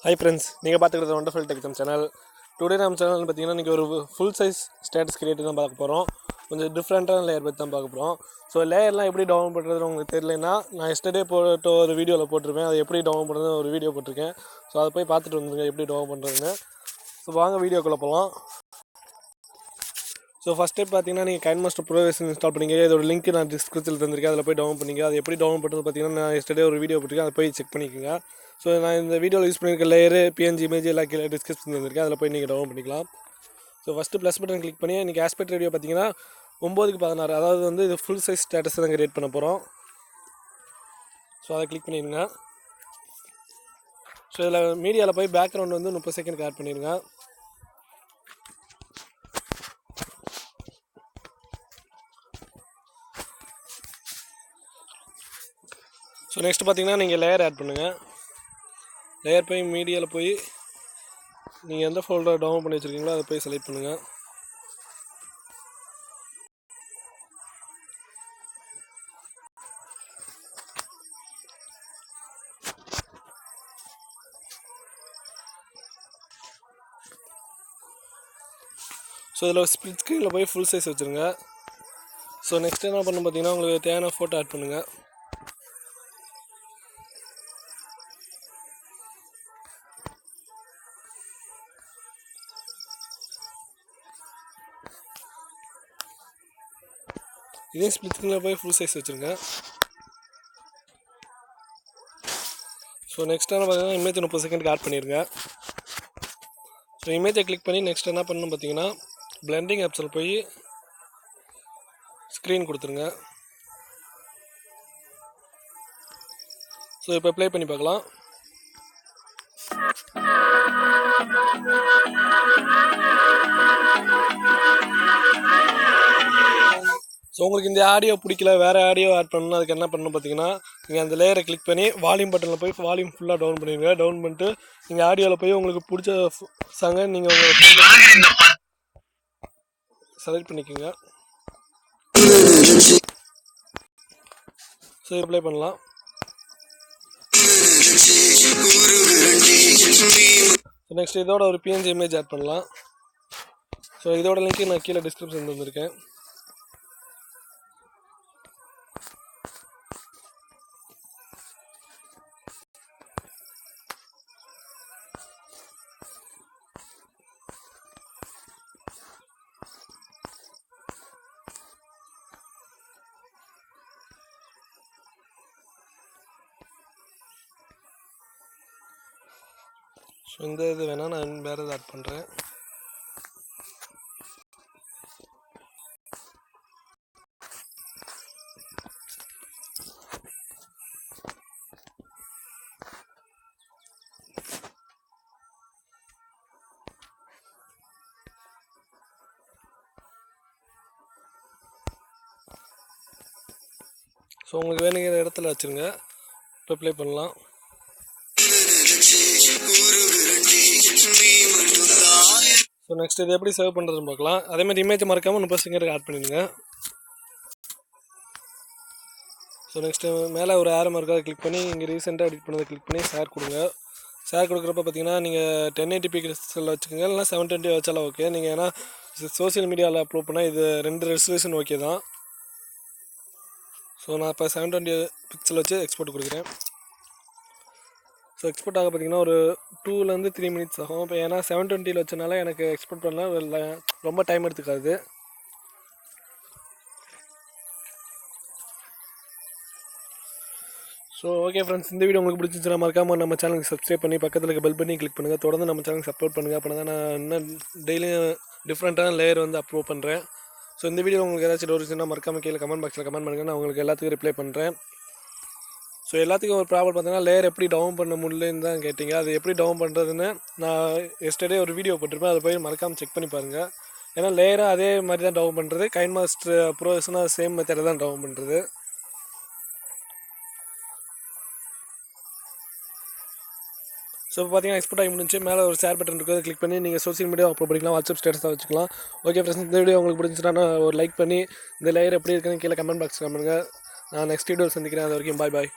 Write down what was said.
Hi friends, நீங்கள் பார்த்துக்கிறது wonderful tech channel. Today நம்ம சேனல் பார்த்தீங்கன்னா இன்றைக்கி ஒரு ஃபுல் சைஸ் ஸ்டேட்டஸ் கிரியேட்டர் தான் பார்க்க போகிறோம். கொஞ்சம் டிஃப்ரெண்ட்டான லேயர் பற்றி தான் பார்க்க போகிறோம். ஸோ லேயர்லாம் எப்படி டவுன்லோட் பண்ணுறதுன்னு உங்களுக்கு தெரியலனா, நான் எஸ்டர்டே போட்டு ஒரு வீடியோவில் போட்டிருப்பேன். அதை எப்படி டவுன்லோட் பண்ணுறதுன்னு ஒரு வீடியோ போட்டிருக்கேன். ஸோ அதை போய் பார்த்துட்டு வந்துருங்க எப்படி டவுன்லோட் பண்ணுறதுன்னு. ஸோ வாங்க வீடியோக்குள்ளே போகலாம். ஸோ ஃபஸ்ட் ஸ்டெப் பார்த்தீங்கன்னா நீங்கள் கைன்மாஸ்டர் ப்ரோ வெர்ஷன் இன்ஸ்டால் பண்ணிங்க. இதோட லிங்க் நான் டிஸ்கிரிப்ஷனில் தந்திருக்கேன். அதில் போய் டவுன்லோட் பண்ணிங்க. அது எப்படி டவுன்லோட் பண்ணுறது பார்த்தீங்கன்னா நான் எஸ்டர்டே ஒரு வீடியோ போட்டிருக்கேன். அதை போய் செக் பண்ணிக்கோங்க. ஸோ நான் இந்த வீடியோவில் யூஸ் பண்ணியிருக்க லேயரு பிஎன்ஜி இமேஜ் எல்லாம் கீழே டிஸ்கிரிப்ஷன் தந்திருக்கேன். அதில் போய் நீங்கள் டவுன்லோட் பண்ணிக்கலாம். So first plus button click பண்ணி இன்றைக்கி ஆஸ்பெக்ட் ரேடியோ பார்த்தீங்கன்னா 9:16, அதாவது வந்து இது ஃபுல் சைஸ் ஸ்டேட்டஸ் தான் கிரியேட் பண்ண போகிறோம். ஸோ அதை கிளிக் பண்ணிடுங்க. ஸோ இதில் மீடியாவில் போய் பேக்ரவுண்ட் வந்து 30 செகண்ட் ஆட் பண்ணிடுங்க. ஸோ நெக்ஸ்ட் பார்த்தீங்கன்னா நீங்கள் லேயர் ஆட் பண்ணுங்கள். லேயர் போய் மீடியாவில் போய் நீங்கள் எந்த ஃபோல்டர் டவுன்லோட் பண்ணி வச்சுருக்கீங்களோ அதை போய் செலக்ட் பண்ணுங்கள். ஸோ இதில் ஸ்ப்ளிட் ஸ்க்ரீனில் போய் ஃபுல் சைஸ் வச்சுருங்க. ஸோ நெக்ஸ்ட் என்ன பண்ணணும் பார்த்தீங்கன்னா உங்களுக்கு தேவையான ஃபோட்டோ ஆட் பண்ணுங்கள். இதே ஸ்ப்ளிட் ஸ்க்ரீனில் போய் ஃபுல் சைஸ் வச்சுருங்க. ஸோ நெக்ஸ்ட் என்ன பார்த்தீங்கன்னா இமேஜ் 30 செகண்டுக்கு ஆட் பண்ணிடுங்க. ஸோ இமேஜை கிளிக் பண்ணி நெக்ஸ்ட் என்ன பண்ணணும் பார்த்தீங்கன்னா பிளெண்டிங் ஆப்ஸில் போய் ஸ்க்ரீன் கொடுத்துருங்க. ஸோ இப்போ ப்ளே பண்ணி பார்க்கலாம். ஸோ உங்களுக்கு இந்த ஆடியோ பிடிக்கல, வேறு ஆடியோ ஆட் பண்ணணும், அதுக்கு என்ன பண்ணணும் பார்த்தீங்கன்னா நீங்கள் அந்த லேயரை கிளிக் பண்ணி வால்யூம் பட்டனில் போய் வால்யூம் ஃபுல்லாக டவுன் பண்ணிடுங்க. டவுன் பண்ணிட்டு நீங்கள் ஆடியோவில் போய் உங்களுக்கு பிடிச்ச சாங்கை நீங்கள் உங்கள் செலக்ட் பண்ணிக்கோங்க. ஸோ ப்ளே பண்ணலாம். நெக்ஸ்ட் இதோட ஒரு பிஎன்ஜி இமேஜ் ஆட் பண்ணலாம். ஸோ இதோட லிங்க்கு நான் கீழே டிஸ்கிரிப்ஷன் தந்திருக்கேன். ஸோ இந்த இது வேணால் நான் வேறு எது ஆட் பண்ணுறேன். ஸோ உங்களுக்கு வேணுங்கிற இடத்துல வச்சுருங்க. இப்போ ப்ளே பண்ணலாம். ஸோ நெக்ஸ்ட் இது எப்படி சேவ் பண்ணுறதுன்னு பார்க்கலாம். அதேமாதிரி இமேஜ் மறக்காமல் 30 செகண்ட் ஆட் பண்ணிடுங்க. ஸோ நெக்ஸ்ட்டு மேலே ஒரு ஆரோ மார்க் அதை கிளிக் பண்ணி இங்கே ரீசெண்டாக எடிட் பண்ணதை கிளிக் பண்ணி ஷேர் கொடுங்க. ஷேர் கொடுக்குறப்ப பார்த்தீங்கன்னா நீங்கள் 1080p பிக்சலில் வச்சுக்கோங்க, இல்லைனா 720 வச்சாலும் ஓகே. நீங்கள் ஏன்னா சோசியல் மீடியாவில் அப்லோட் பண்ணால் இது 2 ரெசல்யூஷன் ஓகே தான். ஸோ நான் இப்போ 720 பிக்சல் வச்சு எக்ஸ்போர்ட் கொடுக்குறேன். ஸோ எக்ஸ்போர்ட் ஆக பார்த்தீங்கன்னா ஒரு 2 to 3 மினிட்ஸ் ஆகும். இப்போ ஏன்னா 720 வச்சனால எனக்கு எக்ஸ்போர்ட் பண்ணலாம் ரொம்ப டைம் எடுத்துக்காது. ஸோ ஓகே ஃப்ரெண்ட்ஸ், இந்த வீடியோ உங்களுக்கு பிடிச்சிச்சுன்னா மறக்காமல் நம்ம சேனலுக்கு சப்ஸ்கிரைப் பண்ணி பக்கத்தில் இருக்க பெல் பண்ணி கிளிக் பண்ணுங்கள். தொடர்ந்து நம்ம சேனலுக்கு சப்போர்ட் பண்ணுங்கள். அப்போ தான் நான் இன்னும் டெய்லியும் டிஃப்ரெண்ட்டான லேயர் வந்து அப்லோட் பண்ணுறேன். ஸோ இந்த வீடியோ உங்களுக்கு ஏதாச்சும் டவுட் இருந்துச்சுன்னா மறக்காமல் கீழே கமெண்ட் பாக்ஸில் கமெண்ட் பண்ணுங்கள். நான் உங்களுக்கு எல்லாத்துக்கும் ரிப்ளை பண்ணுறேன். ஸோ எல்லாத்துக்கும் ஒரு ப்ராப்ளம் பார்த்தீங்கன்னா லேயர் எப்படி டவுன் பண்ண முடியலன்னு தான் கேட்டிங்க. அது எப்படி டவுன் பண்ணுறதுன்னு நான் எஸ்டர்டே ஒரு வீடியோ போட்டிருப்பேன். அதை போய் மறக்காமல் செக் பண்ணி பாருங்கள். ஏன்னா லேயராக அதே மாதிரி தான் டவுன் பண்ணுறது. கைன்மாஸ்டர் ப்ரோ வெர்ஷனாக சேம் மெத்தடை தான் டவுன் பண்ணுறது. ஸோ இப்போ பார்த்தீங்கன்னா எக்ஸ்போர்ட் ஆகி முடிஞ்சு மேலே ஒரு ஷேர் பட்டன் இருக்குது. கிளிக் பண்ணி நீங்கள் சோசியல் மீடியா அப்லோட் பண்ணிக்கலாம், வாட்ஸ்அப் ஸ்டேட்டஸாக வச்சுக்கலாம். ஓகே ஃப்ரெண்ட்ஸ், இந்த வீடியோ உங்களுக்கு பிடிச்சிச்சுன்னா ஒரு லைக் பண்ணி இந்த லேயர் எப்படி இருக்குன்னு கீழே கமெண்ட் பாக்ஸ் பண்ணுங்கள். நான் நெக்ஸ்ட் வீடியோ சந்திக்கிறேன். அது வரைக்கும் பாய்.